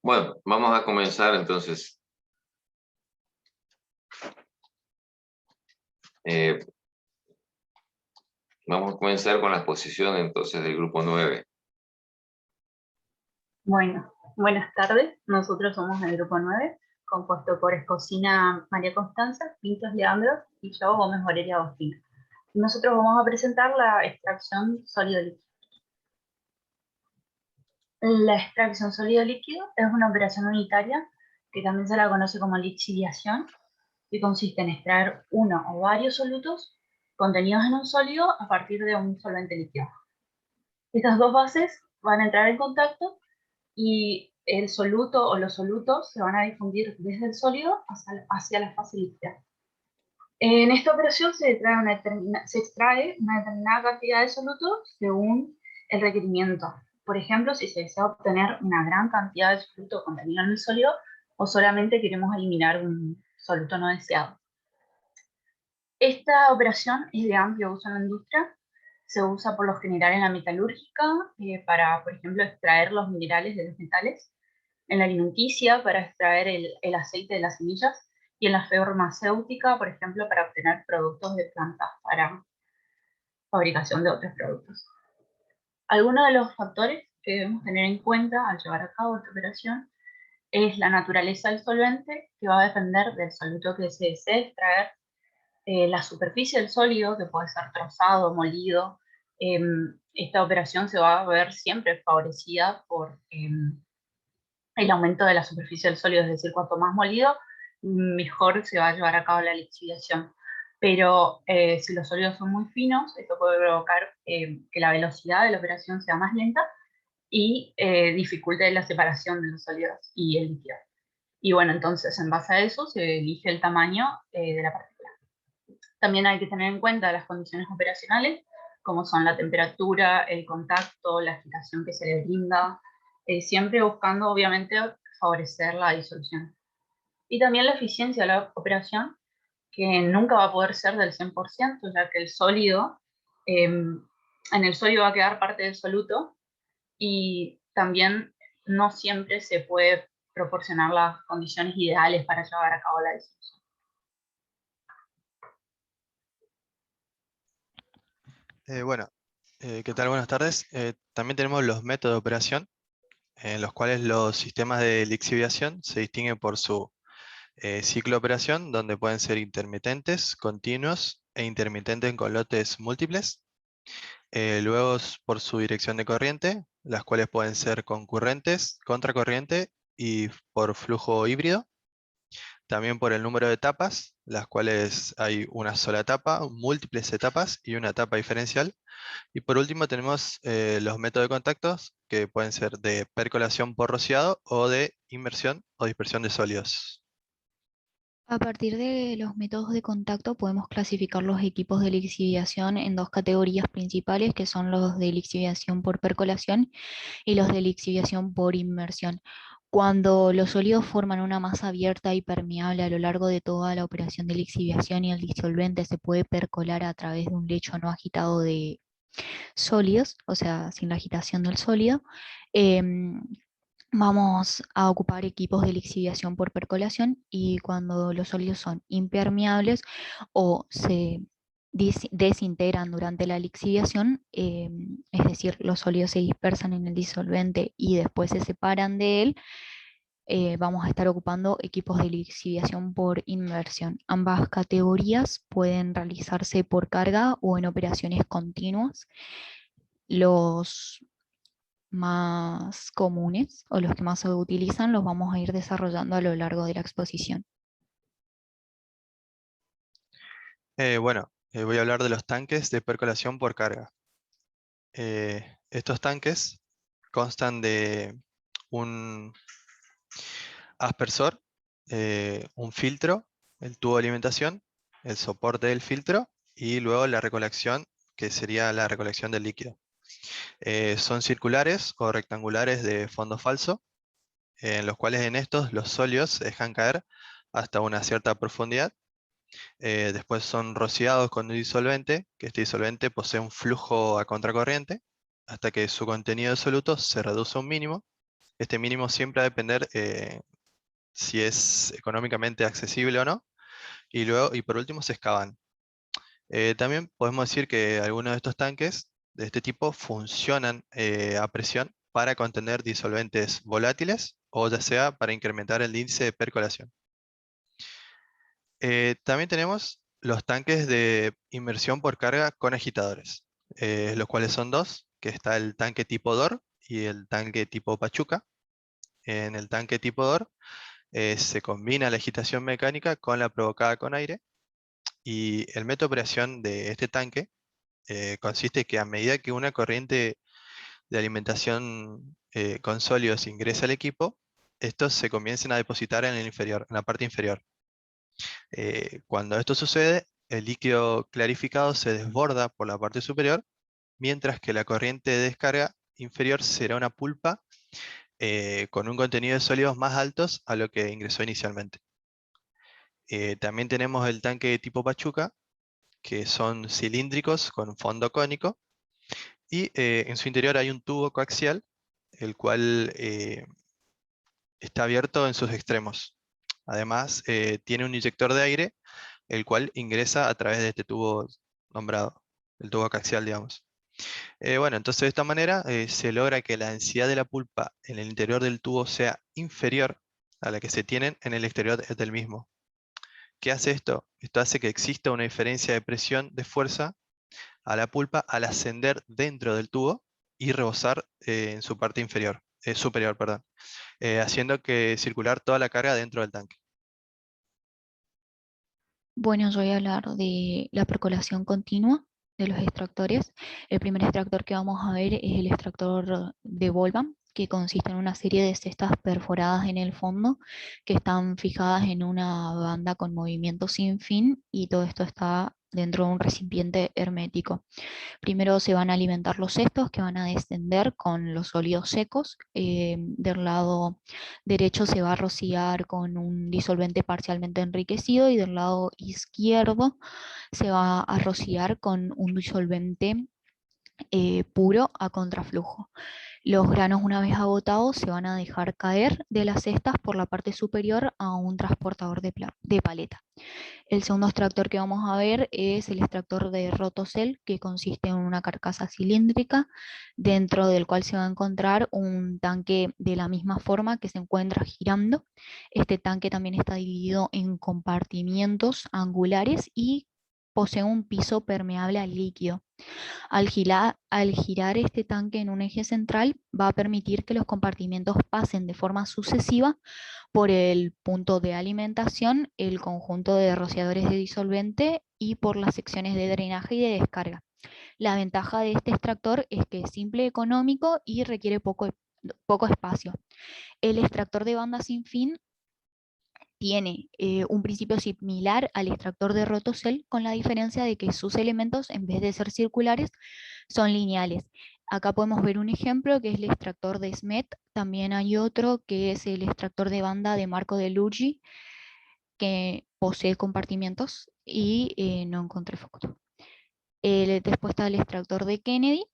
Bueno, vamos a comenzar entonces. Eh, Vamos a comenzar con la exposición entonces del grupo 9. Bueno, buenas tardes. Nosotros somos el grupo 9, compuesto por Escocina María Constanza, Pintos Leandro y yo, Gómez Valeria Agostina. Nosotros vamos a presentar la extracción sólido-líquido. La extracción sólido-líquido es una operación unitaria que también se la conoce como lixiviación, que consiste en extraer uno o varios solutos contenidos en un sólido a partir de un solvente líquido. Estas dos bases van a entrar en contacto y el soluto o los solutos se van a difundir desde el sólido hacia la fase líquida. En esta operación se extrae una determinada cantidad de solutos según el requerimiento. Por ejemplo, si se desea obtener una gran cantidad de soluto contenido en el sólido o solamente queremos eliminar un soluto no deseado. Esta operación es de amplio uso en la industria. Se usa por lo general en la metalúrgica para, por ejemplo, extraer los minerales de los metales, en la alimenticia para extraer el aceite de las semillas y en la farmacéutica, por ejemplo, para obtener productos de plantas para fabricación de otros productos. Algunos de los factores que debemos tener en cuenta al llevar a cabo esta operación es la naturaleza del solvente, que va a depender del soluto que se desee extraer, la superficie del sólido, que puede ser trozado, molido. Esta operación se va a ver siempre favorecida por el aumento de la superficie del sólido, es decir, cuanto más molido, mejor se va a llevar a cabo la lixiviación. Pero si los sólidos son muy finos, esto puede provocar que la velocidad de la operación sea más lenta y dificulte la separación de los sólidos y el líquido. Y bueno, entonces en base a eso se elige el tamaño de la partícula. También hay que tener en cuenta las condiciones operacionales, como son la temperatura, el contacto, la agitación que se le brinda, siempre buscando obviamente favorecer la disolución. Y también la eficiencia de la operación, que nunca va a poder ser del 100%, ya que el sólido, en el sólido va a quedar parte del soluto y también no siempre se puede proporcionar las condiciones ideales para llevar a cabo la disolución. ¿Qué tal? Buenas tardes. También tenemos los métodos de operación, en los cuales los sistemas de lixiviación se distinguen por su ciclo de operación, donde pueden ser intermitentes, continuos e intermitentes con lotes múltiples. Luego por su dirección de corriente, las cuales pueden ser concurrentes, contracorriente y por flujo híbrido. También por el número de etapas, las cuales hay una sola etapa, múltiples etapas y una etapa diferencial. Y por último tenemos los métodos de contactos, que pueden ser de percolación por rociado o de inmersión o dispersión de sólidos. A partir de los métodos de contacto podemos clasificar los equipos de lixiviación en dos categorías principales, que son los de lixiviación por percolación y los de lixiviación por inmersión. Cuando los sólidos forman una masa abierta y permeable a lo largo de toda la operación de lixiviación y el disolvente se puede percolar a través de un lecho no agitado de sólidos, o sea, sin la agitación del sólido, em, vamos a ocupar equipos de lixiviación por percolación, y cuando los sólidos son impermeables o se desintegran durante la lixiviación, es decir, los sólidos se dispersan en el disolvente y después se separan de él, vamos a estar ocupando equipos de lixiviación por inmersión. Ambas categorías pueden realizarse por carga o en operaciones continuas. Los más comunes o los que más se utilizan los vamos a ir desarrollando a lo largo de la exposición. Voy a hablar de los tanques de percolación por carga. Estos tanques constan de un aspersor, un filtro, el tubo de alimentación, el soporte del filtro y luego la recolección, que sería la recolección del líquido. Son circulares o rectangulares de fondo falso, en los cuales en estos los sólidos se dejan caer hasta una cierta profundidad. Después son rociados con un disolvente, que este disolvente posee un flujo a contracorriente, hasta que su contenido de solutos se reduce a un mínimo. Este mínimo siempre va a depender si es económicamente accesible o no. Y luego, y por último, se excavan. También podemos decir que algunos de estos tanques de este tipo funcionan a presión para contener disolventes volátiles o ya sea para incrementar el índice de percolación. También tenemos los tanques de inmersión por carga con agitadores, los cuales son dos, que está el tanque tipo DOR y el tanque tipo Pachuca. En el tanque tipo DOR se combina la agitación mecánica con la provocada con aire, y el método de operación de este tanque consiste que a medida que una corriente de alimentación con sólidos ingresa al equipo, estos se comiencen a depositar en el inferior, en la parte inferior. Cuando esto sucede, el líquido clarificado se desborda por la parte superior, mientras que la corriente de descarga inferior será una pulpa con un contenido de sólidos más altos a lo que ingresó inicialmente. También tenemos el tanque de tipo Pachuca, que son cilíndricos con fondo cónico, y en su interior hay un tubo coaxial, el cual está abierto en sus extremos. Además, tiene un inyector de aire, el cual ingresa a través de este tubo nombrado, el tubo coaxial, digamos. Bueno, entonces de esta manera se logra que la densidad de la pulpa en el interior del tubo sea inferior a la que se tiene en el exterior del mismo. ¿Qué hace esto? Esto hace que exista una diferencia de presión de fuerza a la pulpa al ascender dentro del tubo y rebosar en su parte inferior, superior, perdón, haciendo que circular toda la carga dentro del tanque. Bueno, yo voy a hablar de la percolación continua de los extractores. El primer extractor que vamos a ver es el extractor de Volvan, que consiste en una serie de cestas perforadas en el fondo que están fijadas en una banda con movimiento sin fin, y todo esto está dentro de un recipiente hermético. Primero se van a alimentar los cestos, que van a descender con los sólidos secos. Del lado derecho se va a rociar con un disolvente parcialmente enriquecido, y del lado izquierdo se va a rociar con un disolvente puro a contraflujo. Los granos, una vez agotados, se van a dejar caer de las cestas por la parte superior a un transportador de paleta. El segundo extractor que vamos a ver es el extractor de rotocell, que consiste en una carcasa cilíndrica dentro del cual se va a encontrar un tanque de la misma forma que se encuentra girando. Este tanque también está dividido en compartimientos angulares y posee un piso permeable al líquido. Al girar este tanque en un eje central, va a permitir que los compartimientos pasen de forma sucesiva por el punto de alimentación, el conjunto de rociadores de disolvente y por las secciones de drenaje y de descarga. La ventaja de este extractor es que es simple, económico y requiere poco espacio. El extractor de banda sin fin tiene un principio similar al extractor de rotocell, con la diferencia de que sus elementos, en vez de ser circulares, son lineales. Acá podemos ver un ejemplo, que es el extractor de Smet. También hay otro, que es el extractor de banda de Marco de Lurgi, que posee compartimientos, y no encontré foto. Después está el extractor de Kennedy,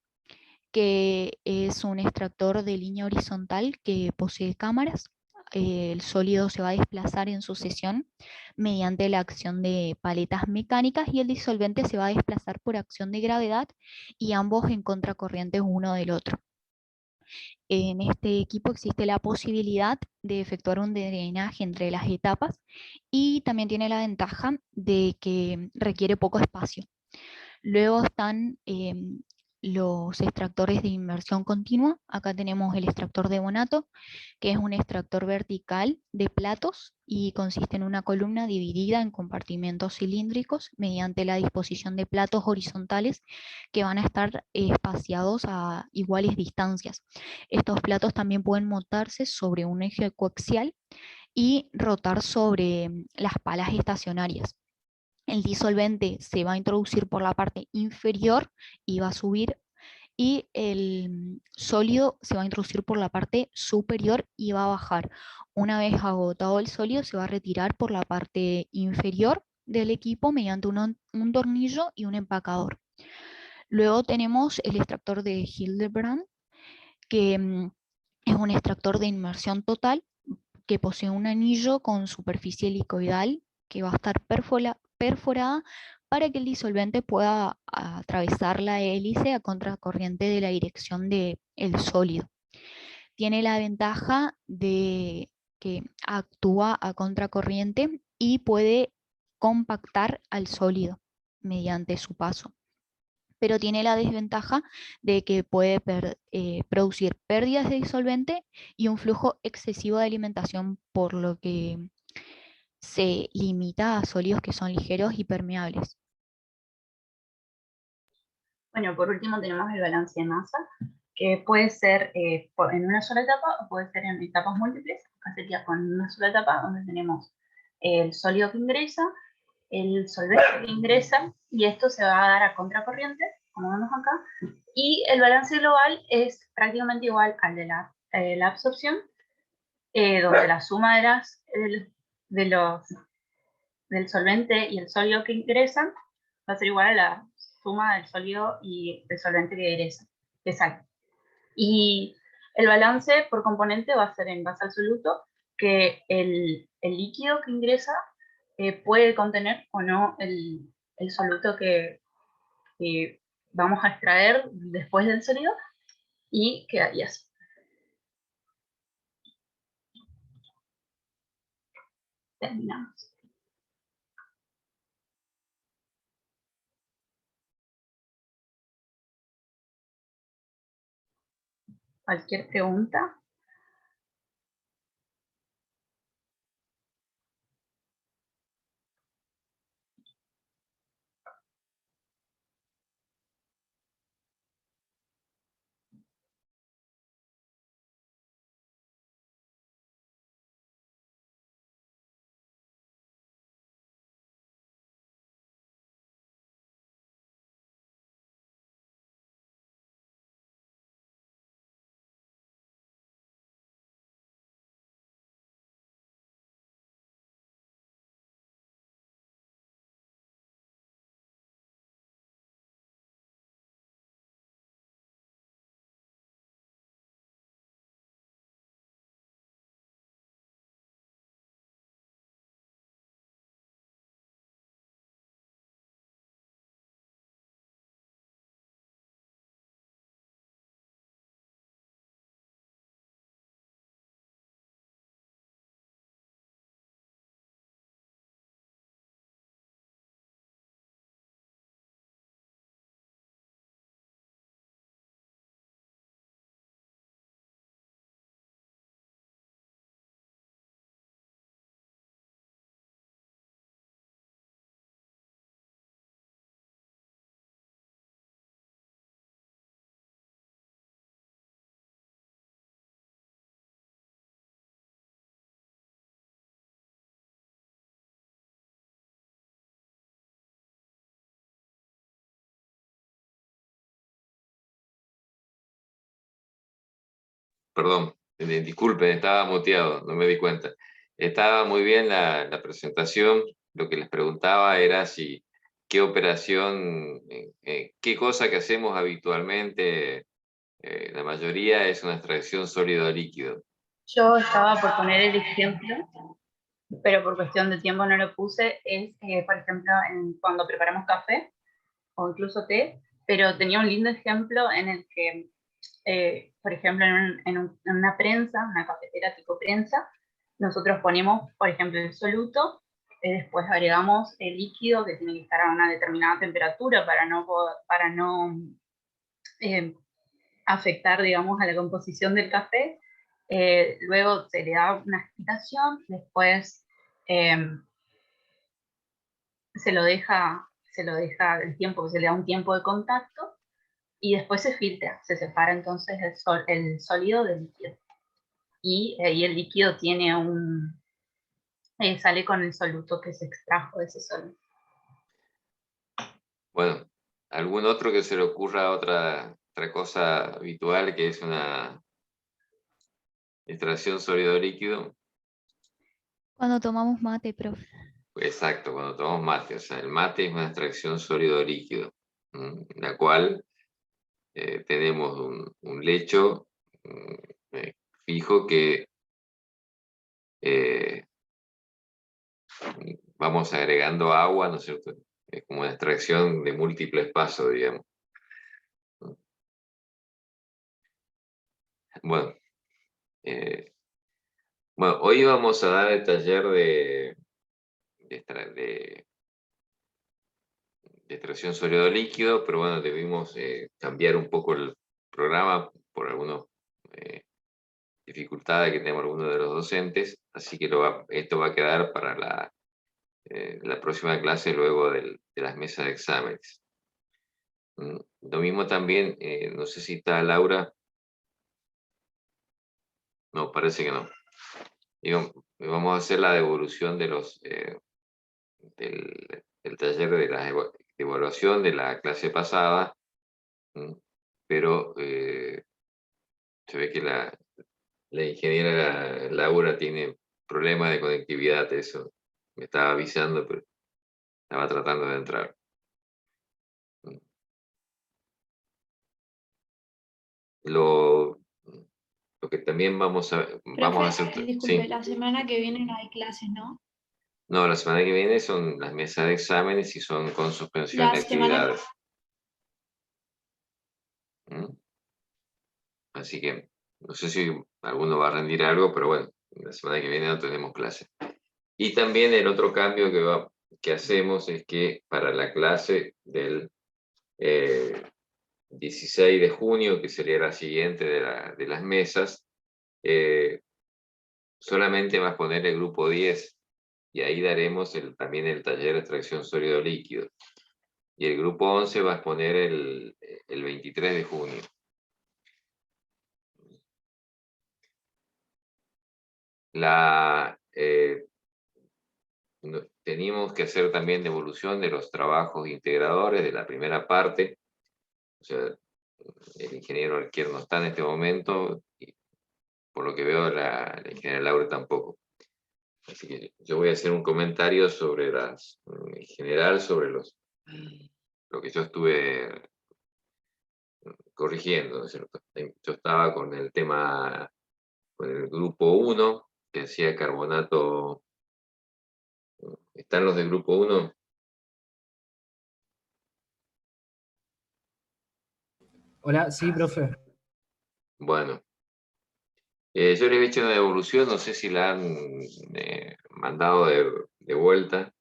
que es un extractor de línea horizontal que posee cámaras. El sólido se va a desplazar en sucesión mediante la acción de paletas mecánicas, y el disolvente se va a desplazar por acción de gravedad, y ambos en contracorriente uno del otro. En este equipo existe la posibilidad de efectuar un drenaje entre las etapas, y también tiene la ventaja de que requiere poco espacio. Luego están los extractores de inmersión continua. Acá tenemos el extractor de Bonato, que es un extractor vertical de platos y consiste en una columna dividida en compartimentos cilíndricos mediante la disposición de platos horizontales que van a estar espaciados a iguales distancias. Estos platos también pueden montarse sobre un eje coaxial y rotar sobre las palas estacionarias. El disolvente se va a introducir por la parte inferior y va a subir, y el sólido se va a introducir por la parte superior y va a bajar. Una vez agotado el sólido, se va a retirar por la parte inferior del equipo mediante un tornillo y un empacador. Luego tenemos el extractor de Hildebrand, que Es un extractor de inmersión total que posee un anillo con superficie helicoidal que va a estar perforada para que el disolvente pueda atravesar la hélice a contracorriente de la dirección del sólido. Tiene la ventaja de que actúa a contracorriente y puede compactar al sólido mediante su paso, pero tiene la desventaja de que puede producir pérdidas de disolvente y un flujo excesivo de alimentación, por lo que se limita a sólidos que son ligeros y permeables. Bueno, por último tenemos el balance de masa, que puede ser en una sola etapa o puede ser en etapas múltiples. Acá sería con una sola etapa, donde tenemos el sólido que ingresa, el solvente que ingresa, y esto se va a dar a contracorriente, como vemos acá, y el balance global es prácticamente igual al de la absorción, donde la suma del solvente y el sólido que ingresan va a ser igual a la suma del sólido y del solvente que sale. Y el balance por componente va a ser en base al soluto, que el líquido que ingresa puede contener o no el soluto que vamos a extraer después del sólido, y quedaría así. Terminamos. ¿Cualquier pregunta? Perdón, disculpen, estaba muteado, no me di cuenta. Estaba muy bien la presentación. Lo que les preguntaba era si qué operación, qué cosa que hacemos habitualmente, la mayoría es una extracción sólido-líquido. Yo estaba por poner el ejemplo, pero por cuestión de tiempo no lo puse. Es, por ejemplo, cuando preparamos café o incluso té, pero tenía un lindo ejemplo en el que, por ejemplo, en una prensa, una cafetera tipo prensa, nosotros ponemos, por ejemplo, el soluto, después agregamos el líquido, que tiene que estar a una determinada temperatura para no afectar, digamos, a la composición del café. Luego se le da una agitación, después se lo deja el tiempo, se le da un tiempo de contacto, y después se filtra, se separa entonces el sólido del líquido. Y ahí el líquido tiene sale con el soluto que se extrajo de ese sólido. Bueno, ¿algún otro que se le ocurra otra cosa habitual que es una extracción sólido-líquido? Cuando tomamos mate, profe. Exacto, cuando tomamos mate. O sea, el mate es una extracción sólido-líquido, en la cual tenemos un lecho fijo que vamos agregando agua, ¿no es cierto? Es como una extracción de múltiples pasos, digamos. Bueno, bueno, hoy vamos a dar el taller de extracción sólido líquido, pero bueno, debimos cambiar un poco el programa por algunas dificultades que tenemos algunos de los docentes, así que esto va a quedar para la próxima clase luego de las mesas de exámenes. Lo mismo también, no sé si está Laura. No, parece que no. Y vamos a hacer la devolución de del taller de la evaluación de la clase pasada, pero se ve que la ingeniera Laura tiene problemas de conectividad, eso me estaba avisando, pero estaba tratando de entrar. Lo que también vamos a hacer... Disculpe, Sí. la semana que viene no hay clases, ¿no? No, la semana que viene son las mesas de exámenes y son con suspensión La de semana- actividades. Así que no sé si alguno va a rendir algo, pero bueno, la semana que viene no tenemos clase. Y también el otro cambio que hacemos es que para la clase del 16 de junio, que sería la siguiente de las mesas, solamente va a poner el grupo 10 y ahí daremos también el taller de extracción sólido líquido. Y el grupo 11 va a exponer el 23 de junio. Teníamos que hacer también devolución de los trabajos integradores de la primera parte. O sea, el ingeniero Arquier no está en este momento y por lo que veo la ingeniera Laura tampoco. Así que yo voy a hacer un comentario sobre en general sobre lo que yo estuve corrigiendo, ¿no es cierto? Yo estaba con el tema, con el grupo 1, que hacía carbonato. ¿Están los del grupo 1? Hola, sí, profe. Bueno, yo les he hecho una devolución, no sé si la han mandado de vuelta.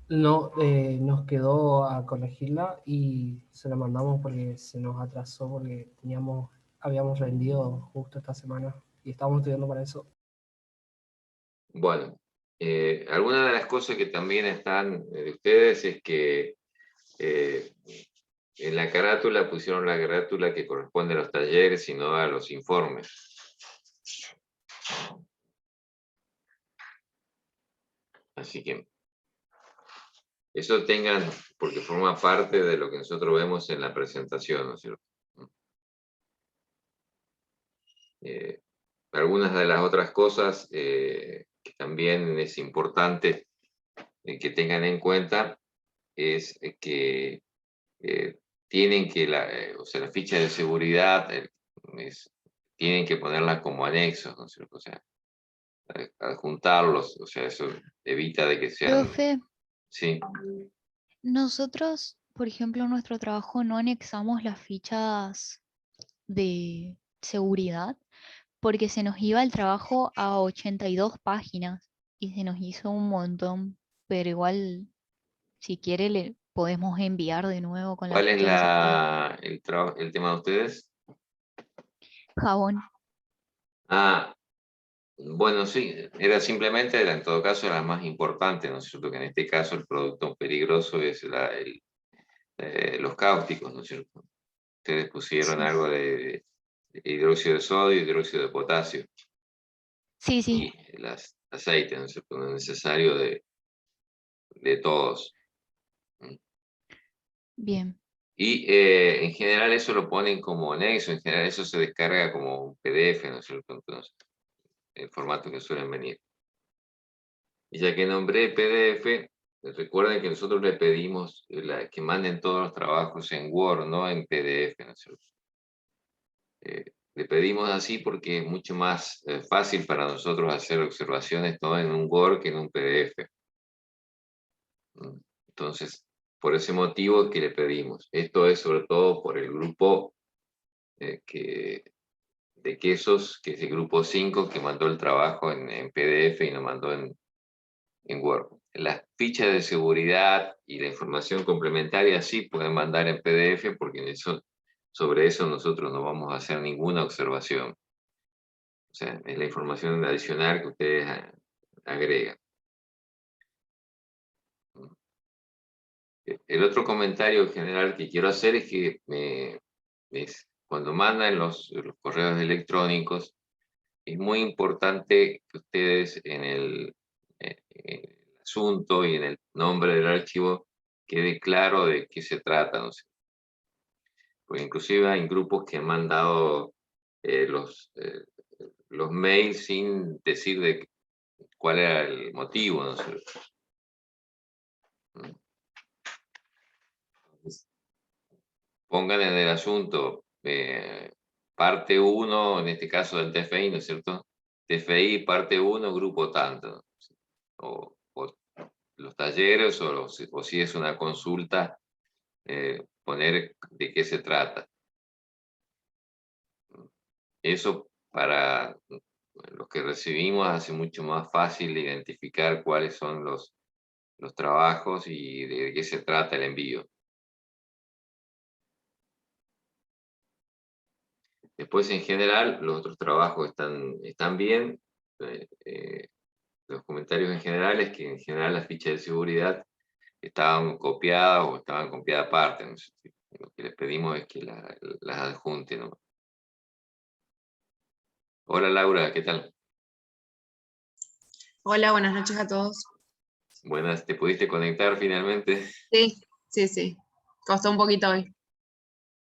No, nos quedó a corregirla y se la mandamos porque se nos atrasó porque habíamos rendido justo esta semana y estábamos estudiando para eso. Bueno, algunas de las cosas que también están de ustedes es que en la carátula pusieron la carátula que corresponde a los talleres y no a los informes. Así que eso tengan, porque forma parte de lo que nosotros vemos en la presentación, ¿no es cierto? Algunas de las otras cosas que también es importante que tengan en cuenta es que tienen que, o sea, la ficha de seguridad tienen que ponerla como anexos, ¿no es cierto? O sea, adjuntarlos, o sea, eso evita de que sean... Profe, Sí. nosotros, por ejemplo, en nuestro trabajo no anexamos las fichas de seguridad porque se nos iba el trabajo a 82 páginas y se nos hizo un montón, pero igual, si quiere, le podemos enviar de nuevo con la ¿Cuál es ficha de seguridad. el tema de ustedes? Jabón. Ah, bueno, sí, en todo caso, la más importante, ¿no es cierto? Que en este caso el producto peligroso es los cáusticos, ¿no es cierto? Ustedes pusieron Sí, algo de hidróxido de sodio y hidróxido de potasio. sí, sí, Y aceites, ¿no es cierto? No es necesario de todos. bien. Y en general eso lo ponen como anexo, en general eso se descarga como un PDF, ¿no es cierto? Entonces, el formato que suelen venir. Y ya que nombré PDF, recuerden que nosotros le pedimos que manden todos los trabajos en Word, no en PDF, ¿no es cierto? Le pedimos así porque es mucho más fácil para nosotros hacer observaciones todo en un Word que en un PDF. Entonces, por ese motivo es que le pedimos. Esto es sobre todo por el grupo de quesos, que es el grupo 5, que mandó el trabajo en PDF y lo mandó en Word. Las fichas de seguridad y la información complementaria sí pueden mandar en PDF, porque sobre eso nosotros no vamos a hacer ninguna observación. O sea, es la información adicional que ustedes agregan. El otro comentario general que quiero hacer es que cuando mandan los correos electrónicos, es muy importante que ustedes en el asunto y en el nombre del archivo quede claro de qué se trata, ¿no? Porque inclusive hay grupos que han mandado los mails sin decir de cuál era el motivo, ¿no? Pongan en el asunto parte 1, en este caso del TFI, ¿no es cierto? TFI, parte 1, grupo tanto, ¿no? O los talleres, o si es una consulta, poner de qué se trata. Eso para los que recibimos hace mucho más fácil identificar cuáles son los trabajos y de qué se trata el envío. Después, en general, los otros trabajos están bien. Los comentarios en general es que en general las fichas de seguridad estaban copiadas o estaban copiadas aparte. ¿No? Lo que les pedimos es que las adjunten, ¿no? Hola Laura, ¿qué tal? Hola, buenas noches a todos. Buenas, ¿te pudiste conectar finalmente? Sí. Costó un poquito hoy.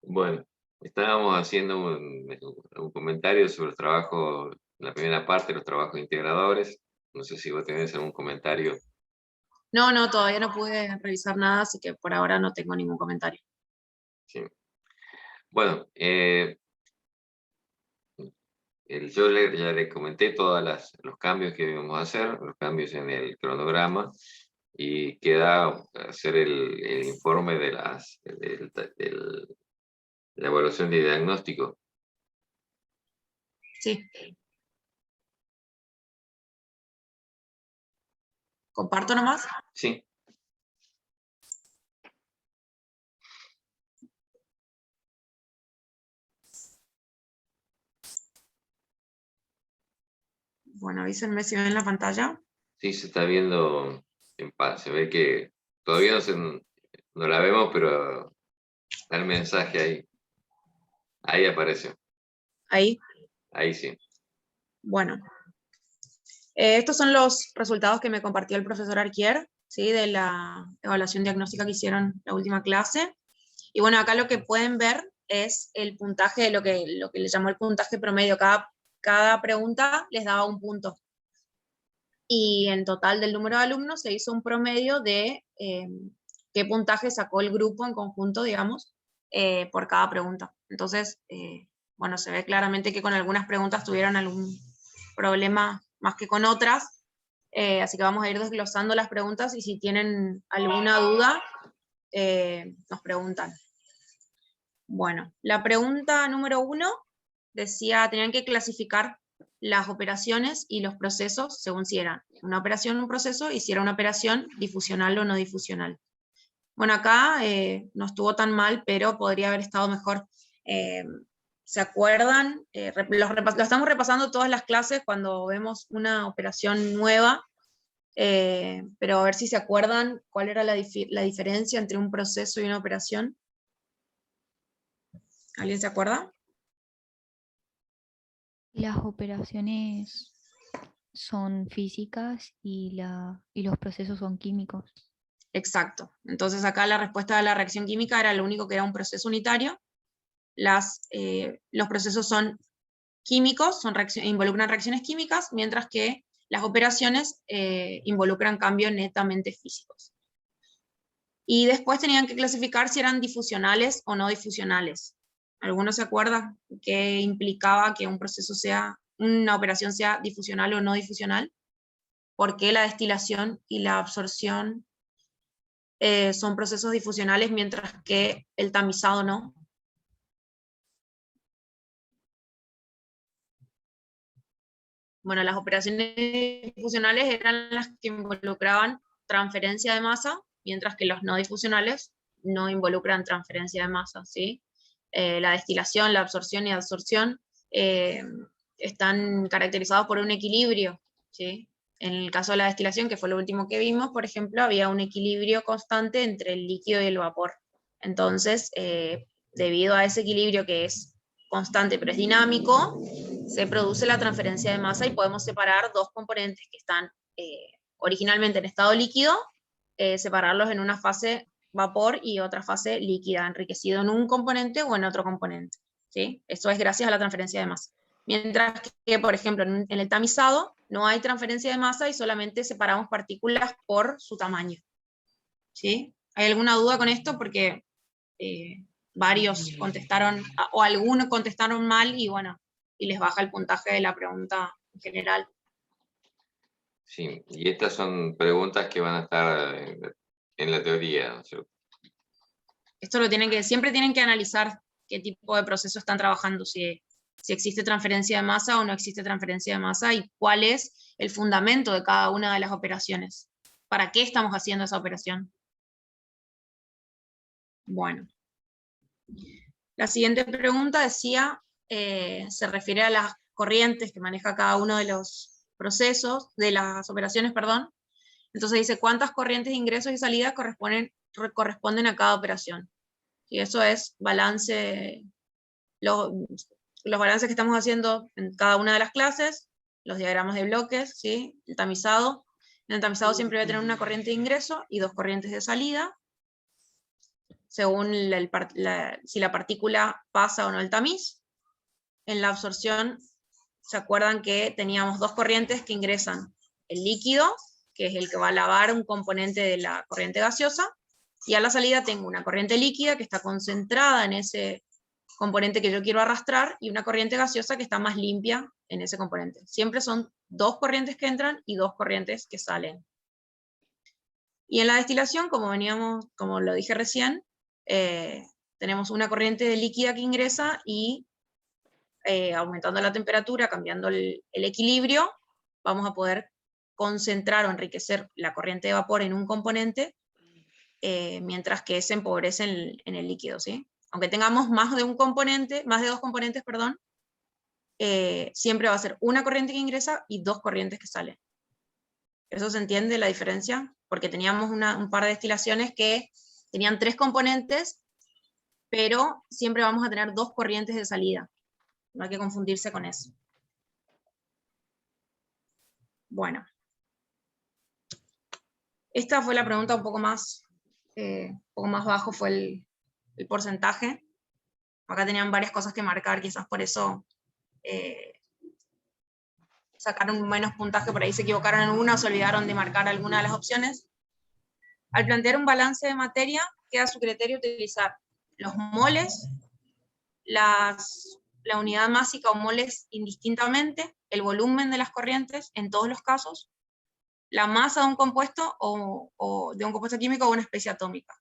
Bueno, estábamos haciendo un comentario sobre el trabajo, la primera parte, los trabajos integradores. No sé si vos tenés algún comentario. No, todavía no pude revisar nada, así que por ahora no tengo ningún comentario. Sí. Bueno, yo ya le comenté todos los cambios que íbamos a hacer, los cambios en el cronograma, y queda hacer el informe de la evaluación de diagnóstico. Sí. ¿Comparto nomás? Sí. Bueno, avísenme si ven la pantalla. Sí, se está viendo en paz. Se ve que todavía no la vemos, pero está el mensaje ahí. Ahí apareció. Ahí. Ahí sí. Bueno. Estos son los resultados que me compartió el profesor Arquier, ¿sí? De la evaluación diagnóstica que hicieron la última clase. Y bueno, acá lo que pueden ver es el puntaje de lo que le llamó el puntaje promedio. Cada pregunta les daba un punto. Y en total del número de alumnos se hizo un promedio de qué puntaje sacó el grupo en conjunto, digamos, por cada pregunta. Entonces, bueno, se ve claramente que con algunas preguntas tuvieron algún problema más que con otras, así que vamos a ir desglosando las preguntas y si tienen alguna duda, nos preguntan. Bueno, la pregunta número 1 decía, tenían que clasificar las operaciones y los procesos según si era una operación o un proceso y si era una operación difusional o no difusional. Bueno, acá no estuvo tan mal, pero podría haber estado mejor. ¿Se acuerdan? Lo estamos repasando todas las clases cuando vemos una operación nueva, pero a ver si se acuerdan cuál era la diferencia entre un proceso y una operación. ¿Alguien se acuerda? Las operaciones son físicas y los procesos son químicos. Exacto. Entonces acá la respuesta de la reacción química era lo único que era un proceso unitario. Los procesos son químicos, involucran reacciones químicas, mientras que las operaciones involucran cambios netamente físicos. Y después tenían que clasificar si eran difusionales o no difusionales. ¿Alguno se acuerda qué implicaba que un proceso sea, una operación sea difusional o no difusional? ¿Por qué la destilación y la absorción son procesos difusionales mientras que el tamizado no? Bueno, las operaciones difusionales eran las que involucraban transferencia de masa, mientras que los no difusionales no involucran transferencia de masa, ¿sí? La destilación, la absorción y adsorción están caracterizados por un equilibrio, ¿sí? En el caso de la destilación, que fue lo último que vimos, por ejemplo, había un equilibrio constante entre el líquido y el vapor. Entonces, debido a ese equilibrio que es constante pero es dinámico, se produce la transferencia de masa y podemos separar dos componentes que están originalmente en estado líquido, separarlos en una fase vapor y otra fase líquida, enriquecido en un componente o en otro componente, ¿sí? Eso es gracias a la transferencia de masa. Mientras que, por ejemplo, en el tamizado no hay transferencia de masa y solamente separamos partículas por su tamaño, ¿sí? ¿Hay alguna duda con esto? Porque varios contestaron, o algunos contestaron mal y bueno, y les baja el puntaje de la pregunta en general. Sí, y estas son preguntas que van a estar en la teoría, ¿no es cierto? Esto lo tienen que, siempre tienen que analizar qué tipo de proceso están trabajando, si existe transferencia de masa o no existe transferencia de masa y cuál es el fundamento de cada una de las operaciones. ¿Para qué estamos haciendo esa operación? Bueno. La siguiente pregunta decía, se refiere a las corrientes que maneja cada uno de los procesos, de las operaciones, perdón. Entonces dice, ¿cuántas corrientes de ingresos y salidas corresponden a cada operación? Y eso es balance, los balances que estamos haciendo en cada una de las clases, los diagramas de bloques, ¿sí? El tamizado. En el tamizado siempre voy a tener una corriente de ingreso y dos corrientes de salida, según si la partícula pasa o no el tamiz. En la absorción, ¿se acuerdan que teníamos dos corrientes que ingresan? El líquido, que es el que va a lavar un componente de la corriente gaseosa, y a la salida tengo una corriente líquida que está concentrada en ese componente que yo quiero arrastrar, y una corriente gaseosa que está más limpia en ese componente. Siempre son dos corrientes que entran y dos corrientes que salen. Y en la destilación, como lo dije recién, tenemos una corriente líquida que ingresa y aumentando la temperatura, cambiando el equilibrio, vamos a poder concentrar o enriquecer la corriente de vapor en un componente, mientras que se empobrece en el líquido, ¿sí? Aunque tengamos más de dos componentes, perdón, siempre va a ser una corriente que ingresa y dos corrientes que salen. ¿Eso se entiende la diferencia? Porque teníamos un par de destilaciones que tenían tres componentes, pero siempre vamos a tener dos corrientes de salida. No hay que confundirse con eso. Bueno. Esta fue la pregunta un poco más bajo, fue el porcentaje. Acá tenían varias cosas que marcar, quizás por eso sacaron menos puntaje, por ahí se equivocaron en una o se olvidaron de marcar alguna de las opciones. Al plantear un balance de materia, queda a su criterio utilizar los moles, la unidad másica o moles indistintamente, el volumen de las corrientes en todos los casos, la masa de un compuesto o de un compuesto químico o una especie atómica.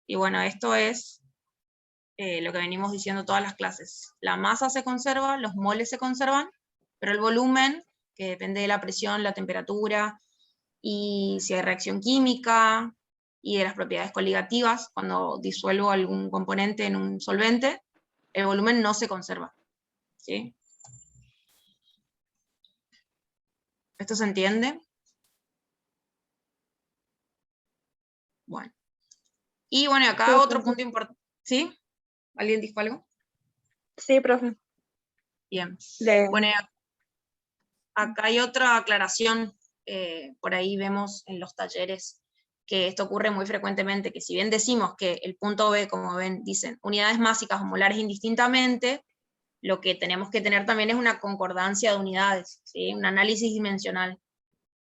Y bueno, esto es lo que venimos diciendo todas las clases. La masa se conserva, los moles se conservan, pero el volumen, que depende de la presión, la temperatura, y si hay reacción química, y de las propiedades coligativas, cuando disuelvo algún componente en un solvente, el volumen no se conserva, ¿sí? ¿Esto se entiende? Bueno. Y bueno, acá Sí, otro profe. punto importante. ¿Sí? ¿Alguien dijo algo? Sí, profe. Bien. Bueno, acá hay otra aclaración. Por ahí vemos en los talleres que esto ocurre muy frecuentemente, que si bien decimos que el punto B, como ven, dicen unidades másicas o molares indistintamente, lo que tenemos que tener también es una concordancia de unidades, ¿sí? Un análisis dimensional.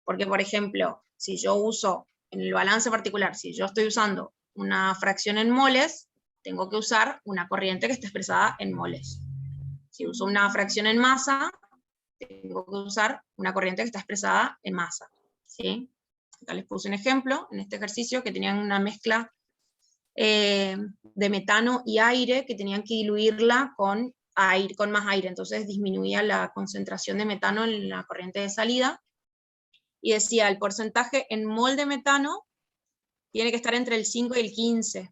Porque, por ejemplo, si yo uso, en el balance particular, si yo estoy usando una fracción en moles, tengo que usar una corriente que esté expresada en moles. Si uso una fracción en masa, tengo que usar una corriente que está expresada en masa, ¿sí? Acá les puse un ejemplo, en este ejercicio, que tenían una mezcla de metano y aire, que tenían que diluirla con más aire, entonces disminuía la concentración de metano en la corriente de salida, y decía, el porcentaje en mol de metano tiene que estar entre el 5 y el 15,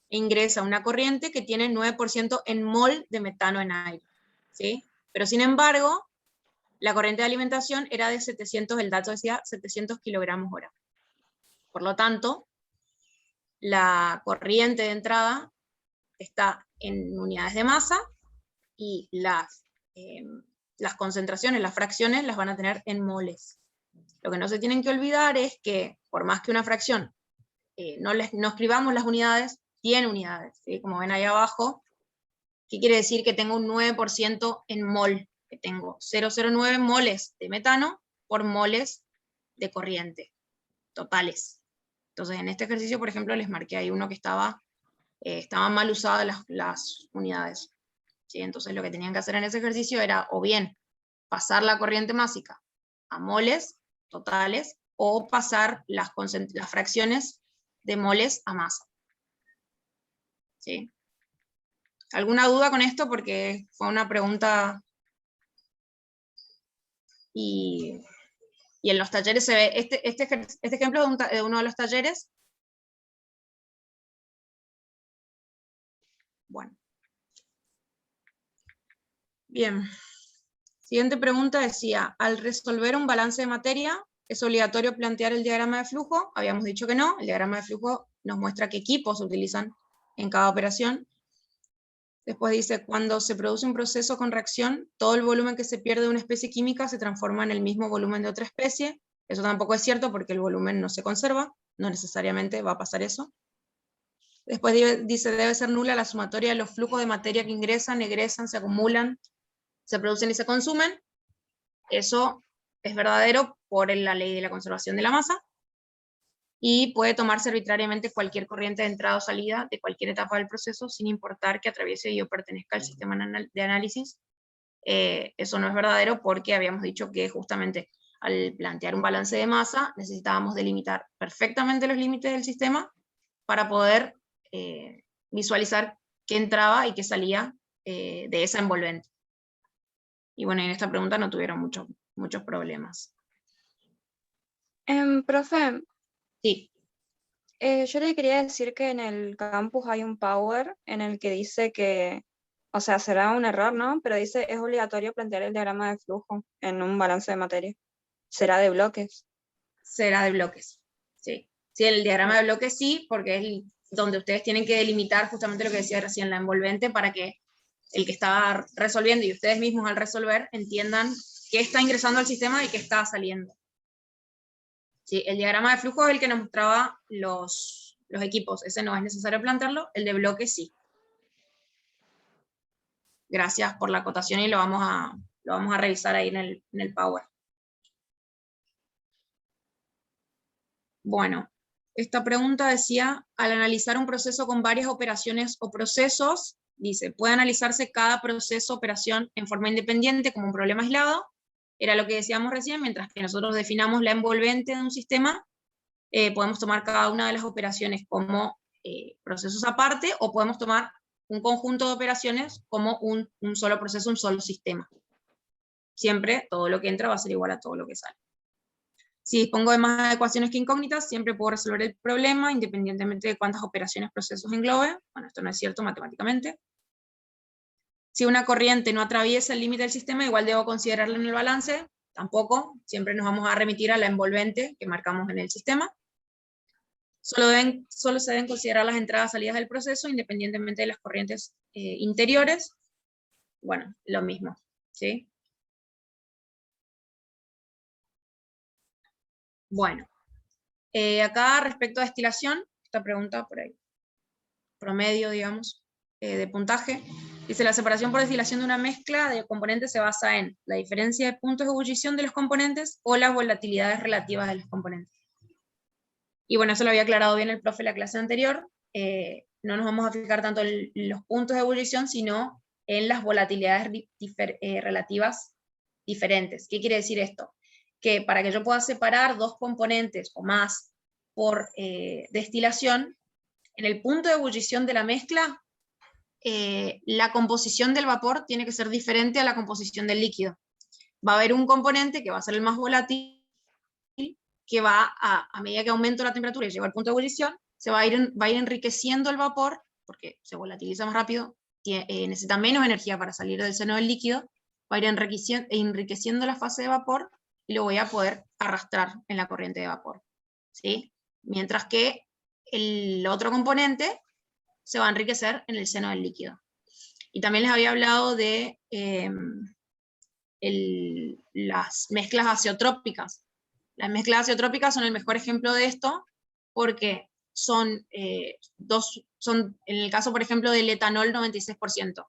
e ingresa una corriente que tiene 9% en mol de metano en aire, ¿sí? Pero sin embargo, la corriente de alimentación era de 700, el dato decía 700 kilogramos hora. Por lo tanto, la corriente de entrada está en unidades de masa y las concentraciones, las fracciones, las van a tener en moles. Lo que no se tienen que olvidar es que, por más que una fracción no escribamos las unidades, tiene unidades, ¿sí? Como ven ahí abajo, ¿qué quiere decir? Que tengo un 9% en mol, que tengo 0,09 moles de metano por moles de corriente, totales. Entonces, en este ejercicio, por ejemplo, les marqué ahí uno que estaban mal usadas las unidades, ¿sí? Entonces, lo que tenían que hacer en ese ejercicio era, o bien, pasar la corriente másica a moles totales, o pasar las fracciones de moles a masa, ¿sí? ¿Alguna duda con esto? Porque fue una pregunta, y en los talleres se ve, este ejemplo de uno de los talleres. Bueno. Bien. Siguiente pregunta decía, al resolver un balance de materia, ¿es obligatorio plantear el diagrama de flujo? Habíamos dicho que no, el diagrama de flujo nos muestra qué equipos se utilizan en cada operación. Después dice, cuando se produce un proceso con reacción, todo el volumen que se pierde de una especie química se transforma en el mismo volumen de otra especie. Eso tampoco es cierto porque el volumen no se conserva, no necesariamente va a pasar eso. Después dice, debe ser nula la sumatoria de los flujos de materia que ingresan, egresan, se acumulan, se producen y se consumen. Eso es verdadero por la ley de la conservación de la masa. Y puede tomarse arbitrariamente cualquier corriente de entrada o salida de cualquier etapa del proceso, sin importar que atraviese o pertenezca al sistema de análisis. Eso no es verdadero porque habíamos dicho que justamente al plantear un balance de masa necesitábamos delimitar perfectamente los límites del sistema para poder visualizar qué entraba y qué salía de esa envolvente. Y bueno, en esta pregunta no tuvieron muchos problemas. Profe, Sí. yo le quería decir que en el campus hay un power en el que dice que, o sea, será un error, ¿no? Pero dice, es obligatorio plantear el diagrama de flujo en un balance de materia. ¿Será de bloques? Será de bloques, sí. Sí, el diagrama de bloques sí, porque es donde ustedes tienen que delimitar justamente lo que decía recién, la envolvente, para que el que está resolviendo y ustedes mismos al resolver entiendan qué está ingresando al sistema y qué está saliendo. Sí, el diagrama de flujo es el que nos mostraba los equipos, ese no es necesario plantearlo, el de bloques sí. Gracias por la acotación y lo vamos a revisar ahí en el Power. Bueno, esta pregunta decía, al analizar un proceso con varias operaciones o procesos, dice, puede analizarse cada proceso o operación en forma independiente como un problema aislado. Era lo que decíamos recién, mientras que nosotros definamos la envolvente de un sistema, podemos tomar cada una de las operaciones como procesos aparte, o podemos tomar un conjunto de operaciones como un solo proceso, un solo sistema. Siempre todo lo que entra va a ser igual a todo lo que sale. Si dispongo de más ecuaciones que incógnitas, siempre puedo resolver el problema, independientemente de cuántas operaciones, procesos englobe. Bueno, esto no es cierto matemáticamente. Si una corriente no atraviesa el límite del sistema, igual debo considerarla en el balance. Tampoco, siempre nos vamos a remitir a la envolvente que marcamos en el sistema. Solo se deben considerar las entradas y salidas del proceso, independientemente de las corrientes interiores. Bueno, lo mismo, ¿sí? Bueno, acá respecto a destilación, esta pregunta por ahí, promedio, digamos, de puntaje, dice, la separación por destilación de una mezcla de componentes se basa en la diferencia de puntos de ebullición de los componentes o las volatilidades relativas de los componentes. Y bueno, eso lo había aclarado bien el profe en la clase anterior. no nos vamos a fijar tanto en los puntos de ebullición, sino en las volatilidades relativas diferentes. ¿Qué quiere decir esto? Que para que yo pueda separar dos componentes o más por destilación, en el punto de ebullición de la mezcla, la composición del vapor tiene que ser diferente a la composición del líquido. Va a haber un componente que va a ser el más volátil, que va a medida que aumento la temperatura y llego al punto de ebullición, se va a ir enriqueciendo el vapor, porque se volatiliza más rápido, necesita menos energía para salir del seno del líquido, va a ir enriqueciendo la fase de vapor y lo voy a poder arrastrar en la corriente de vapor, ¿sí? Mientras que el otro componente se va a enriquecer en el seno del líquido. Y también les había hablado de las mezclas azeotrópicas. Las mezclas azeotrópicas son el mejor ejemplo de esto, porque son en el caso, por ejemplo, del etanol 96%.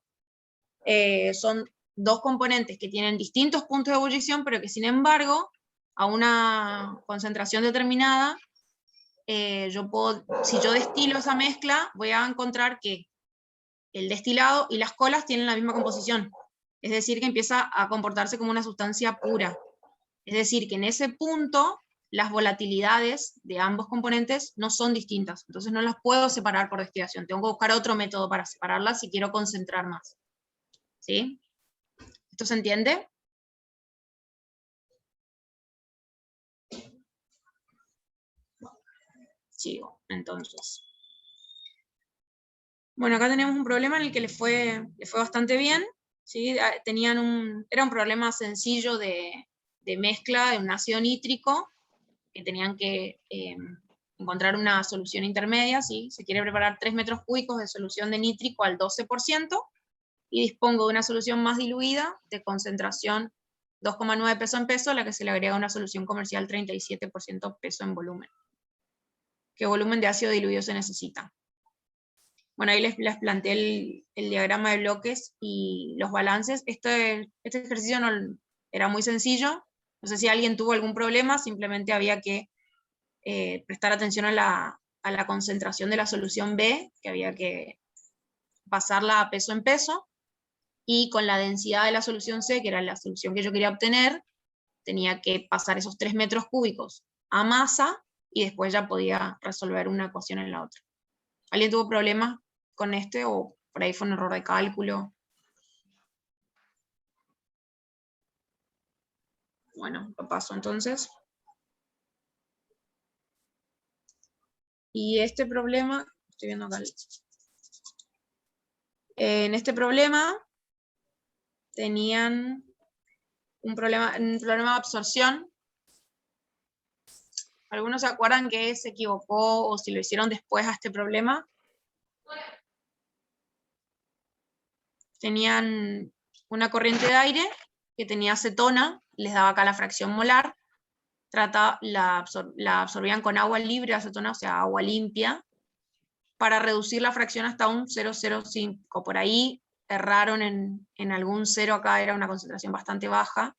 Son dos componentes que tienen distintos puntos de ebullición, pero que sin embargo, a una concentración determinada, si yo destilo esa mezcla, voy a encontrar que el destilado y las colas tienen la misma composición. Es decir, que empieza a comportarse como una sustancia pura. Es decir, que en ese punto las volatilidades de ambos componentes no son distintas. Entonces no las puedo separar por destilación. Tengo que buscar otro método para separarlas si quiero concentrar más. ¿Sí? ¿Esto se entiende? Sigo, entonces. Bueno, acá tenemos un problema en el que le fue bastante bien. ¿Sí? Era un problema sencillo de mezcla de un ácido nítrico, que tenían que encontrar una solución intermedia. ¿Sí? Se quiere preparar 3 metros cúbicos de solución de nítrico al 12%, y dispongo de una solución más diluida de concentración 2,9 peso en peso, a la que se le agrega una solución comercial 37% peso en volumen. ¿Qué volumen de ácido diluido se necesita? Bueno, ahí les planteé el diagrama de bloques y los balances. Este ejercicio era muy sencillo. No sé si alguien tuvo algún problema, simplemente había que prestar atención a la concentración de la solución B, que había que pasarla a peso en peso, y con la densidad de la solución C, que era la solución que yo quería obtener, tenía que pasar esos 3 metros cúbicos a masa, y después ya podía resolver una ecuación en la otra. ¿Alguien tuvo problemas con este, o por ahí fue un error de cálculo? Bueno, lo paso entonces. Y este problema, estoy viendo acá. En este problema tenían un problema de absorción. ¿Algunos se acuerdan que se equivocó o si lo hicieron después a este problema? Tenían una corriente de aire que tenía acetona, les daba acá la fracción molar, la absorbían con agua libre acetona, o sea, agua limpia, para reducir la fracción hasta un 0,05. Por ahí erraron en algún cero, acá era una concentración bastante baja.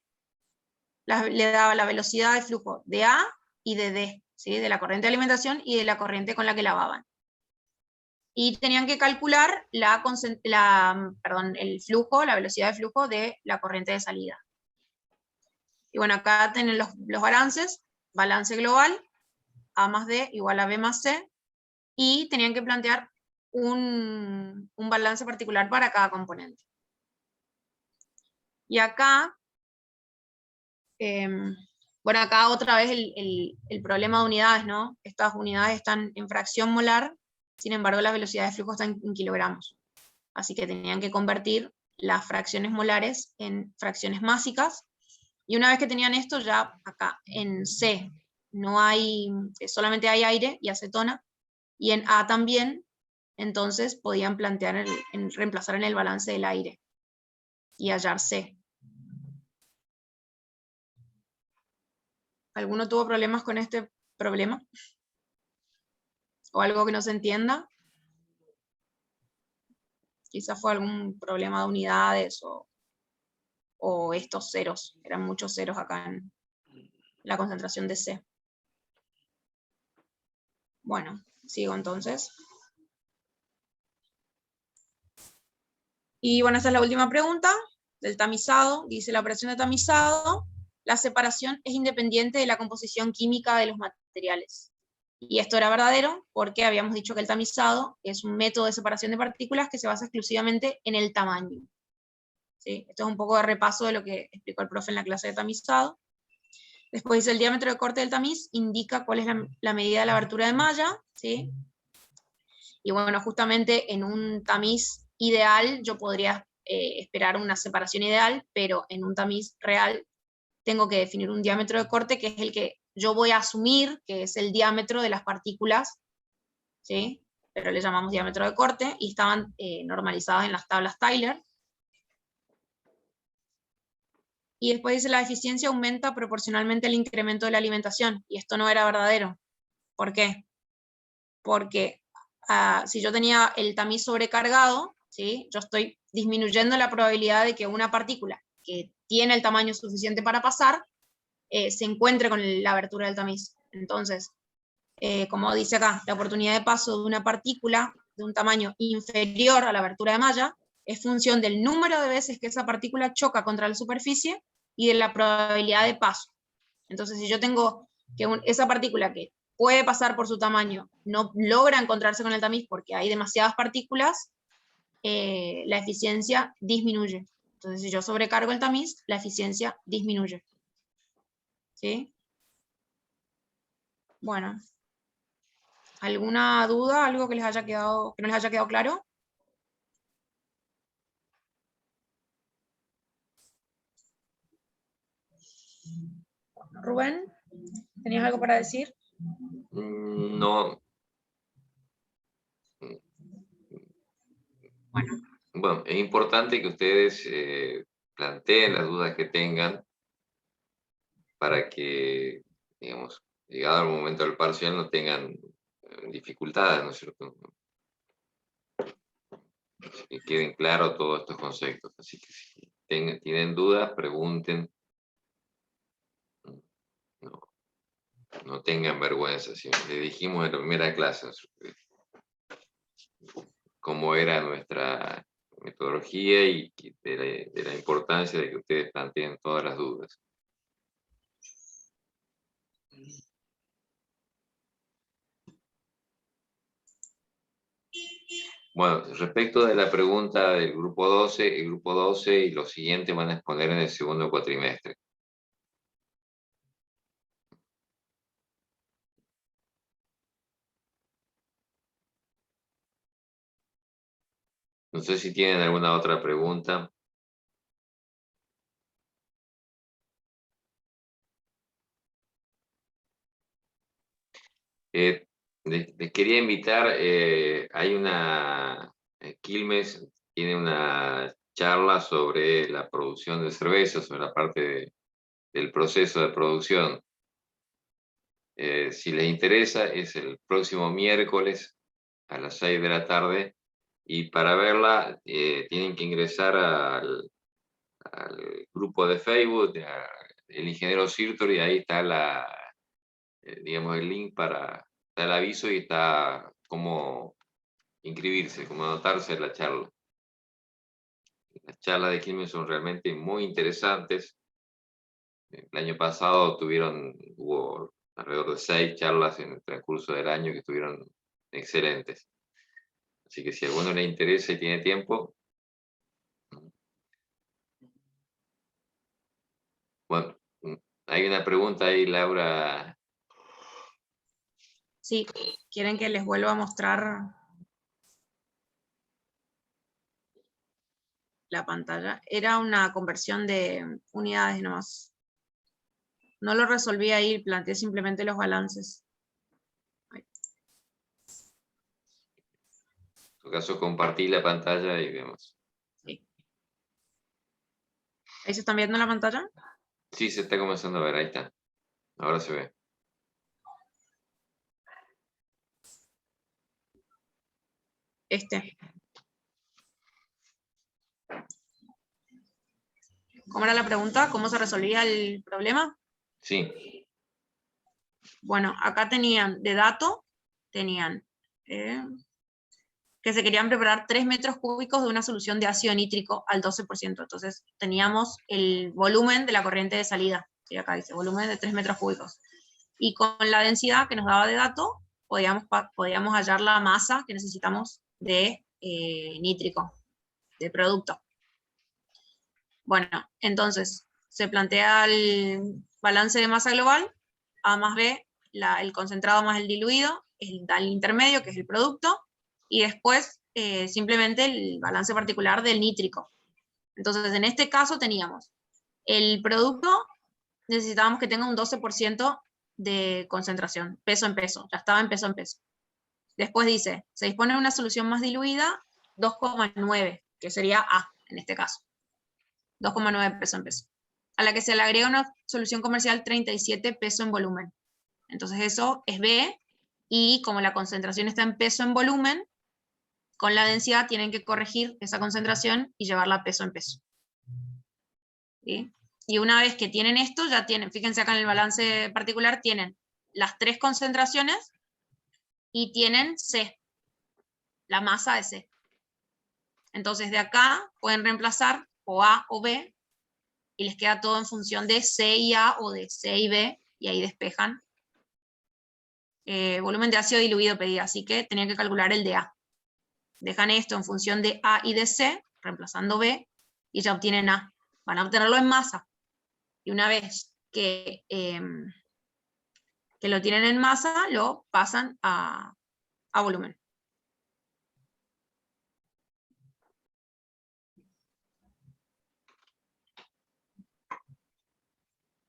Le daba la velocidad de flujo de A y de D, ¿sí? De la corriente de alimentación y de la corriente con la que lavaban. Y tenían que calcular el flujo, la velocidad de flujo de la corriente de salida. Y bueno, acá tienen los balances: balance global, A más D igual a B más C, y tenían que plantear un balance particular para cada componente. Y acá, bueno, acá otra vez el problema de unidades, ¿no? Estas unidades están en fracción molar, sin embargo la velocidad de flujo está en kilogramos. Así que tenían que convertir las fracciones molares en fracciones másicas, y una vez que tenían esto, ya acá en C solamente hay aire y acetona, y en A también, entonces podían plantear reemplazar en el balance del aire y hallar C. ¿Alguno tuvo problemas con este problema? ¿O algo que no se entienda? Quizás fue algún problema de unidades o estos ceros. Eran muchos ceros acá en la concentración de C. Bueno, sigo entonces. Y bueno, esta es la última pregunta del tamizado. Dice, la operación de tamizado, la separación es independiente de la composición química de los materiales. Y esto era verdadero porque habíamos dicho que el tamizado es un método de separación de partículas que se basa exclusivamente en el tamaño. ¿Sí? Esto es un poco de repaso de lo que explicó el profe en la clase de tamizado. Después dice, el diámetro de corte del tamiz indica cuál es la medida de la abertura de malla, ¿sí? Y bueno, justamente en un tamiz ideal yo podría esperar una separación ideal, pero en un tamiz real tengo que definir un diámetro de corte que es el que yo voy a asumir que es el diámetro de las partículas, ¿sí? Pero le llamamos diámetro de corte, y estaban normalizadas en las tablas Tyler. Y después dice, la eficiencia aumenta proporcionalmente al incremento de la alimentación, y esto no era verdadero. ¿Por qué? Porque si yo tenía el tamiz sobrecargado, ¿sí? Yo estoy disminuyendo la probabilidad de que una partícula que tiene el tamaño suficiente para pasar, se encuentre con la abertura del tamiz. Entonces, como dice acá, la oportunidad de paso de una partícula de un tamaño inferior a la abertura de malla es función del número de veces que esa partícula choca contra la superficie y de la probabilidad de paso. Entonces, si yo tengo que esa partícula que puede pasar por su tamaño no logra encontrarse con el tamiz porque hay demasiadas partículas, la eficiencia disminuye. Entonces, si yo sobrecargo el tamiz, la eficiencia disminuye. ¿Sí? Bueno. ¿Alguna duda? ¿Algo que les haya quedado, que no les haya quedado claro? Rubén, ¿tenías algo para decir? No. Bueno, es importante que ustedes planteen las dudas que tengan para que, digamos, llegado el momento del parcial no tengan dificultades, ¿no es cierto? Que queden claros todos estos conceptos. Así que si tienen dudas, pregunten. No tengan vergüenza. Si le dijimos en la primera clase, ¿no es cierto?, cómo era nuestra metodología y de la importancia de que ustedes planteen todas las dudas. Bueno, respecto de la pregunta del grupo 12, el grupo 12 y los siguientes van a exponer en el segundo cuatrimestre. No sé si tienen alguna otra pregunta. Les quería invitar, hay una, Quilmes tiene una charla sobre la producción de cerveza, sobre la parte del proceso de producción. Si les interesa, es el próximo miércoles a las 6 de la tarde, y para verla tienen que ingresar al grupo de Facebook, el ingeniero Sirtor, y ahí está digamos, el link está el aviso y está cómo inscribirse, cómo anotarse en la charla. Las charlas de Quilmes son realmente muy interesantes. El año pasado hubo alrededor de 6 charlas en el transcurso del año que estuvieron excelentes. Así que si a alguno le interesa y tiene tiempo. Bueno, hay una pregunta ahí, Laura. Sí, ¿quieren que les vuelva a mostrar la pantalla? Era una conversión de unidades nomás. No lo resolví ahí, planteé simplemente los balances. En tu caso, compartí la pantalla y vemos. Sí. ¿Ahí se están viendo la pantalla? Sí, se está comenzando a ver, ahí está. Ahora se ve. ¿Cómo era la pregunta? ¿Cómo se resolvía el problema? Sí. Bueno, acá tenían de dato, tenían que se querían preparar 3 metros cúbicos de una solución de ácido nítrico al 12%. Entonces teníamos el volumen de la corriente de salida, ¿sí? Acá dice volumen de 3 metros cúbicos. Y con la densidad que nos daba de dato, podíamos hallar la masa que necesitamos de nítrico, de producto. Bueno, entonces se plantea el balance de masa global, A más B, el concentrado más el diluido, el intermedio, que es el producto, y después simplemente el balance particular del nítrico. Entonces, en este caso teníamos el producto, necesitábamos que tenga un 12% de concentración, peso en peso, ya estaba en peso en peso. Después dice, se dispone de una solución más diluida, 2,9, que sería A en este caso. 2,9 peso en peso. A la que se le agrega una solución comercial 37 peso en volumen. Entonces eso es B, y como la concentración está en peso en volumen, con la densidad tienen que corregir esa concentración y llevarla a peso en peso. ¿Sí? Y una vez que tienen esto, ya tienen, fíjense acá en el balance particular, tienen las 3 concentraciones y tienen C, la masa de C. Entonces de acá pueden reemplazar o A o B, y les queda todo en función de C y A o de C y B, y ahí despejan. Volumen de ácido diluido pedí, así que tenían que calcular el de A. Dejan esto en función de A y de C, reemplazando B, y ya obtienen A. Van a obtenerlo en masa. Y una vez que lo tienen en masa, lo pasan a volumen.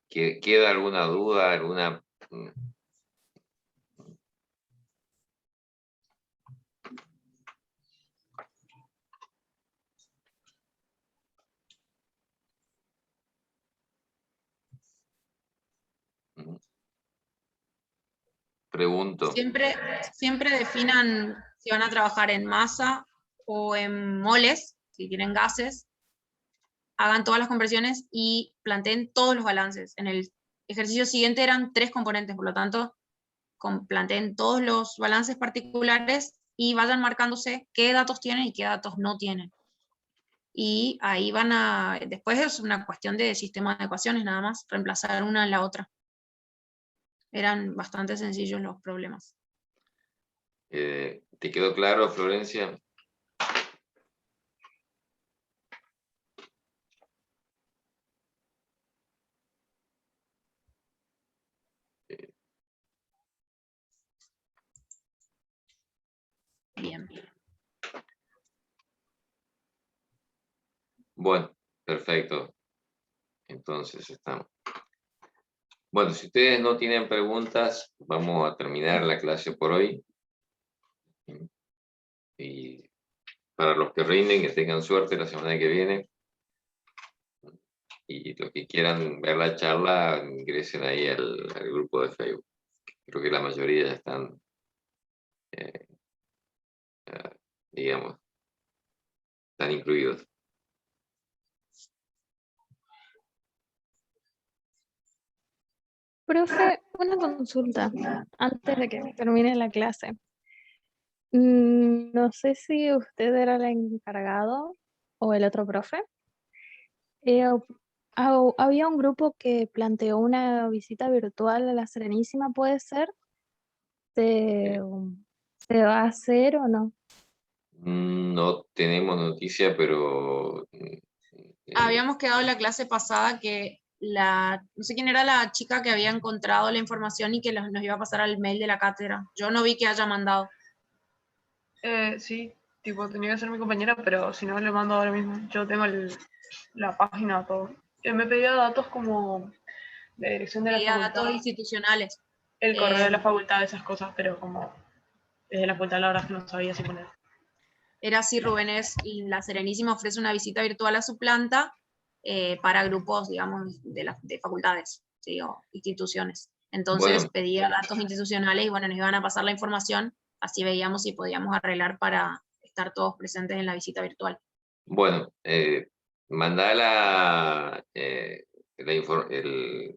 ¿Queda alguna duda, alguna? Pregunto. Siempre definan si van a trabajar en masa o en moles, si tienen gases, hagan todas las conversiones y planteen todos los balances. En el ejercicio siguiente eran 3 componentes, por lo tanto, planteen todos los balances particulares y vayan marcándose qué datos tienen y qué datos no tienen. Y ahí después es una cuestión de sistema de ecuaciones nada más, reemplazar una en la otra. Eran bastante sencillos los problemas. ¿Te quedó claro, Florencia? Bien. Bueno, perfecto. Entonces estamos. Bueno, si ustedes no tienen preguntas, vamos a terminar la clase por hoy. Y para los que rinden, que tengan suerte la semana que viene. Y los que quieran ver la charla, ingresen ahí al grupo de Facebook. Creo que la mayoría ya están, digamos, están incluidos. Profe, una consulta antes de que termine la clase. No sé si usted era el encargado o el otro profe. Había un grupo que planteó una visita virtual a la Serenísima, ¿puede ser? ¿Se va a hacer o no? No tenemos noticia, pero... Habíamos quedado en la clase pasada que no sé quién era la chica que había encontrado la información y que nos iba a pasar al mail de la cátedra. Yo no vi que haya mandado. Sí, tipo, tenía que ser mi compañera, pero si no, le mando ahora mismo. Yo tengo la página, todo. Me pedía datos como la dirección de la facultad. Datos institucionales. El correo de la facultad, esas cosas, pero como desde la facultad la verdad es que no sabía si poner. Era así, Rubén, la Serenísima ofrece una visita virtual a su planta para grupos, digamos, de facultades, ¿sí? O instituciones. Entonces pedía datos institucionales y bueno, nos iban a pasar la información, así veíamos si podíamos arreglar para estar todos presentes en la visita virtual. Bueno, mandá el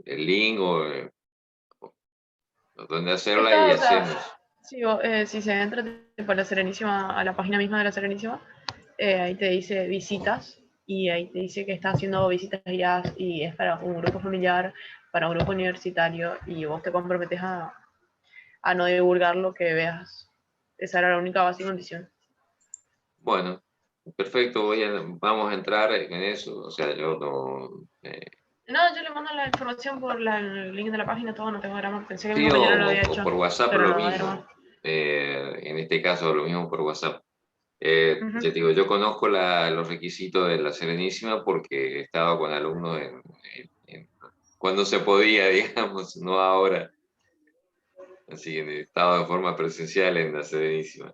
link o donde hacerla y hacemos. Sí, si se entra tipo, a la Serenísima, a la página misma de la Serenísima, ahí te dice visitas y ahí te dice que está haciendo visitas guiadas y es para un grupo familiar, para un grupo universitario y vos te comprometes a no divulgar lo que veas. Esa era la única base y condición. Bueno, perfecto, vamos a entrar en eso. O sea, yo no... No, yo le mando la información por el link de la página, todo, no tengo drama. Pensé que mi sí, compañero lo había o hecho, por WhatsApp pero lo no, mismo. En este caso, lo mismo por WhatsApp. Ujú. Ya te digo, yo conozco los requisitos de la Serenísima porque he estado con alumnos cuando se podía, digamos, no ahora. Así que estaba de forma presencial en la Serenísima.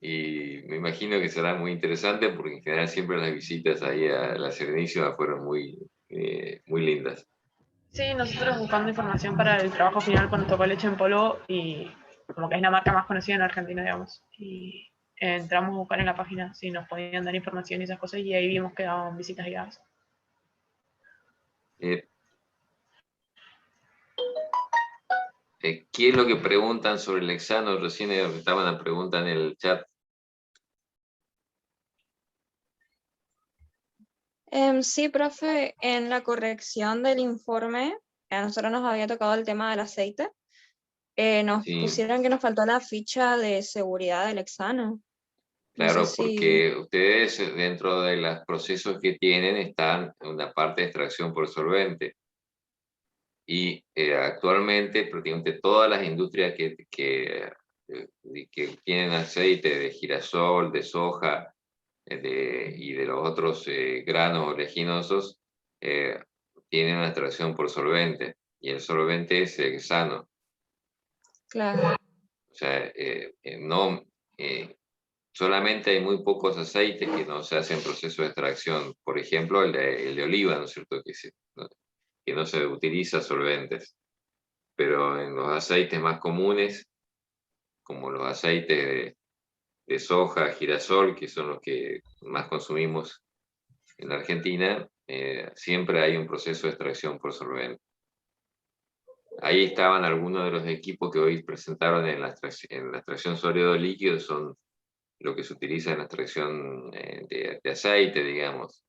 Y me imagino que será muy interesante porque en general siempre las visitas ahí a la Serenísima fueron muy lindas. Sí, nosotros buscando información para el trabajo final cuando tocó leche en polvo y como que es la marca más conocida en Argentina, digamos. Y entramos a buscar en la página si nos podían dar información y esas cosas y ahí vimos que daban visitas guiadas. Eh, ¿Qué es lo que preguntan sobre el examen? Recién estaban la pregunta en el chat. Sí, profe, en la corrección del informe, a nosotros nos había tocado el tema del aceite. Nos Sí, pusieron que nos faltó la ficha de seguridad del examen. No sé claro, si... porque ustedes dentro de los procesos que tienen están en una parte de extracción por solvente. Y actualmente prácticamente todas las industrias que tienen aceite de girasol, de soja y de los otros granos oleaginosos eh, tienen una extracción por solvente. Y el solvente es hexano. Claro, O sea, no, solamente hay muy pocos aceites que no se hacen proceso de extracción. Por ejemplo, el de oliva, ¿no es cierto? Que no se utiliza solventes. Pero en los aceites más comunes, como los aceites de soja, girasol, que son los que más consumimos en la Argentina, siempre hay un proceso de extracción por solvente. Ahí estaban algunos de los equipos que hoy presentaron en la extracción sólido líquido, son lo que se utiliza en la extracción de aceite, digamos.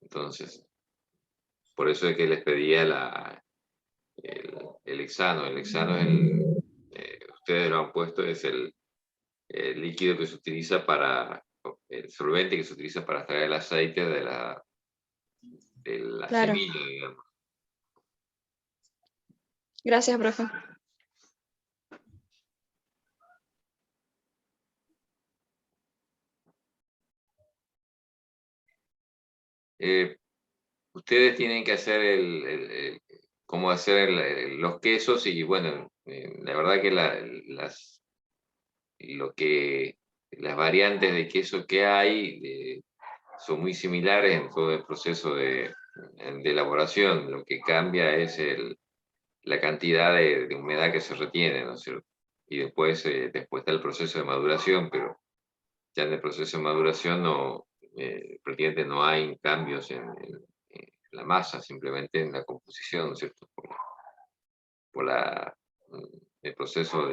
Entonces, por eso es que les pedía el hexano. El hexano es ustedes lo han puesto, es el líquido que se utiliza el solvente que se utiliza para extraer el aceite de la claro. semilla, digamos. Gracias, profe. Ustedes tienen que hacer cómo hacer los quesos y bueno, la verdad que las variantes de queso que hay son muy similares en todo el proceso de elaboración. Lo que cambia es la cantidad de humedad que se retiene, ¿no es cierto? Y después está el proceso de maduración, pero ya en el proceso de maduración prácticamente no hay cambios en la masa, simplemente en la composición, ¿no es cierto? Por el proceso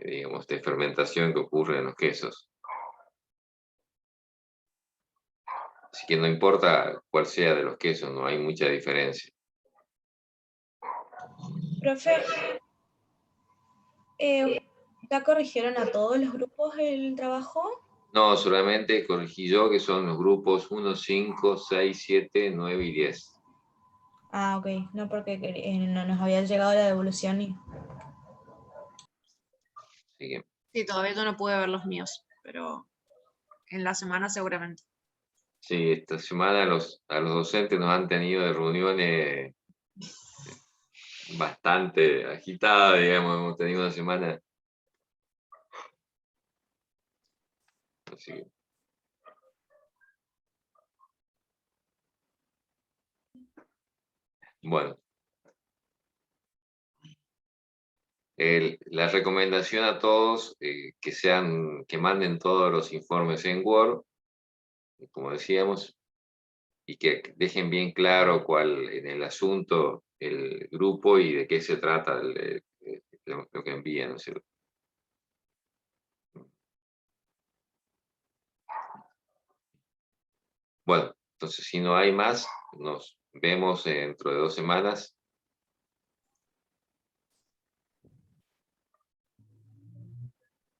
digamos, de fermentación que ocurre en los quesos. Así que no importa cuál sea de los quesos, no hay mucha diferencia. Profe, ¿ya corrigieron a todos los grupos el trabajo? No, solamente corregí yo que son los grupos 1, 5, 6, 7, 9 y 10. Ah, ok, no porque no nos había llegado la devolución y... Así que, Sí, todavía yo no pude ver los míos, pero en la semana seguramente. sí, esta semana a los docentes nos han tenido de reuniones bastante agitadas, digamos, hemos tenido una semana. Así que, bueno. La recomendación a todos que manden todos los informes en Word, como decíamos, y que dejen bien claro cuál en el asunto el grupo y de qué se trata lo que envían, ¿no es cierto? Bueno, entonces si no hay más, nos vemos dentro de 2 semanas.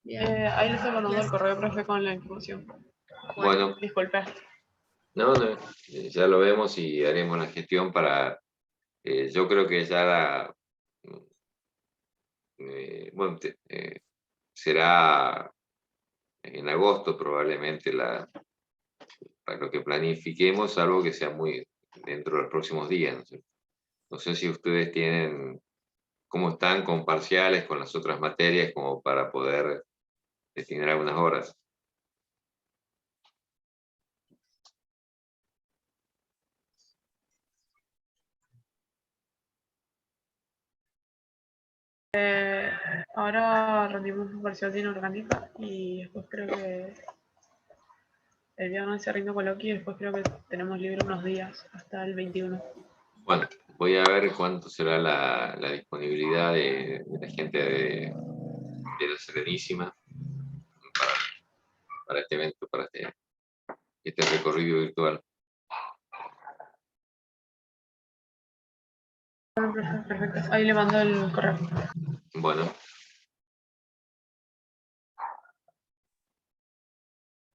Ahí les estoy mandando el correo, profe, con la información. Bueno, Disculpe. no, ya lo vemos y haremos la gestión para, yo creo que ya bueno, será en agosto probablemente para lo que planifiquemos, algo que sea muy dentro de los próximos días, ¿no es cierto? No sé si ustedes tienen, cómo están con parciales, con las otras materias, como para poder destinar algunas horas. Ahora rendimos un parcial de inorgánica y después creo que el viernes se rinde coloquio y después creo que tenemos libre unos días hasta el 21. Bueno, voy a ver cuánto será la disponibilidad de la gente de la Serenísima para este evento, para este recorrido virtual. Perfecto, ahí le mando el correo. Bueno.